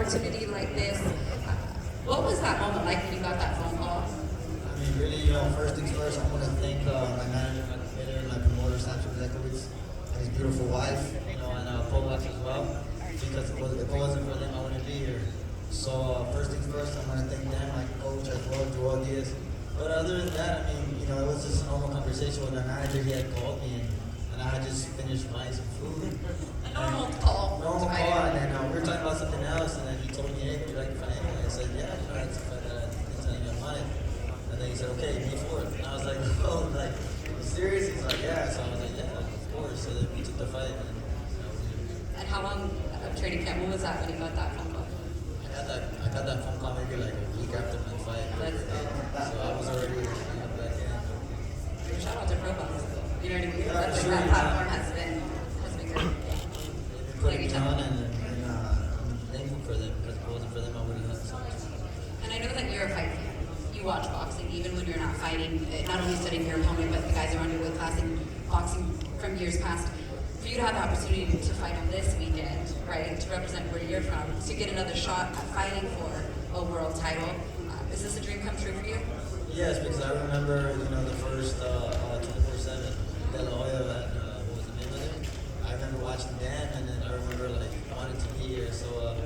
opportunity like this. What was that moment like when you got that phone call? I mean, really, first things first, I want to thank my manager, my trainer, my promoter, Sancho Zekowicz, and his beautiful wife, and Kovacs as well, because if it wasn't for them, I wouldn't be here. So first things first, I want to thank them, my coach as well, Joel Diaz. But other than that, I mean, it was just a normal conversation with my manager. He had called me, and I had just finished buying some food. A normal call. Normal call, and then we were talking about something else, and then he told me, hey, would you like to fight Inoue? I said, yeah, it's a fight that I've been telling you about it. And then he said, okay, May 4th. And I was like, oh, like, are you serious? He's like, yeah. So I was like, yeah, of course. So then we took the fight. And how long of training camp? What was that when you got that phone call? I got that phone call maybe like a week after my fight. So I was already back in. Shout out to Pro Box. You know what I mean? That's sure, that platform has been good. Putting me on, and I'm thankful for them, because if it wasn't for them, I wouldn't have so much. And I know that you're a fight fan. You watch boxing even when you're not fighting, not only studying your opponent, but the guys around your weight class and boxing from years past. For you to have the opportunity to fight on this weekend, right, to represent where you're from, to get another shot at fighting for a world title, is this a dream come true for you? Yes, because I remember, the first 24/7 De La Hoya, what was the name of it? I remember watching them, and then I remember wanting to be here. So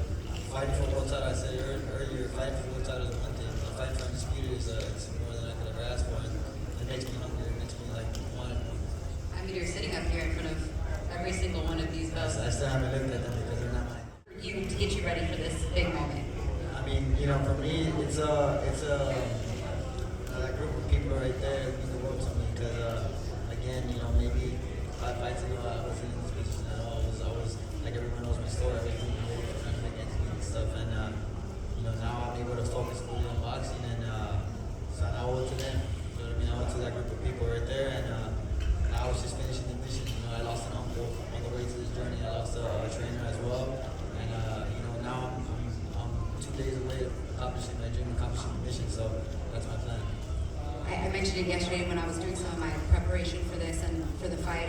fighting for a world title, I said earlier, fighting for a world title is one thing. Fighting for undisputed is it's more than I could ever ask for, and it makes me hungry. It makes me want it more. I mean, you're sitting up here in front of every single one of these belts. I still haven't looked at them because they're not mine. To get you ready for this big moment. I mean, for me, it's that group of people right there mean the world to me, because again, maybe 5 fights ago I wasn't in this position at all. I was like, everyone knows my story. I was really ready for them against me and stuff, and now I'm able to focus fully on boxing, and so I owe it to them. You know what I mean? I owe it to that group of people right there, and I was just finishing the mission. I lost an uncle on the way to this journey. I lost a trainer as well, and now I'm 2 days away from accomplishing my dream, accomplishing the mission. So that's my plan. I mentioned it yesterday when I was doing some of my preparation for this and for the fight.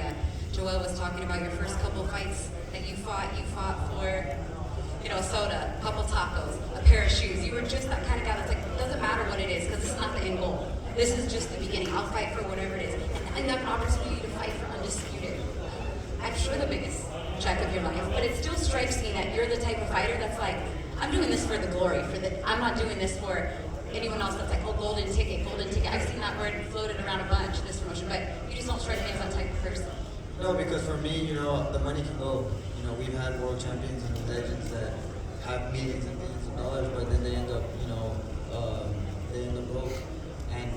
Joel was talking about your first couple fights that you fought. You fought for, a soda, a couple tacos, a pair of shoes. You were just that kind of guy that's like, it doesn't matter what it is, because this is not the end goal. This is just the beginning. I'll fight for whatever it is. And you have an opportunity to fight for undisputed. I'm sure the biggest check of your life, but it still strikes me that you're the type of fighter that's like, I'm doing this for the glory, I'm not doing this for anyone else that's like, oh, golden ticket. I've seen that word floated around a bunch, this promotion, but you just don't strike me as that type of person. No, because for me, the money can go. We've had world champions and legends that have millions and millions of dollars, but then they end up, broke.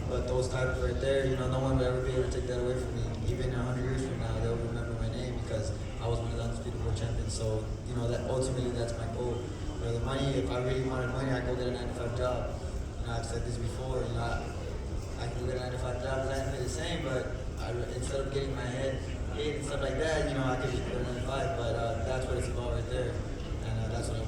But those titles right there, no one will ever be able to take that away from me. Even 100 years from now, they'll remember my name because I was one of the undisputed world champions. So, that ultimately that's my goal. The money, if I really wanted money, I'd go get a 9-to-5 job. I've said this before, I can go get a 9-to-5 job, it's not the same, but instead of getting my head hit and stuff like that, I could just go to 9-to-5, but that's what it's about right there, and that's what I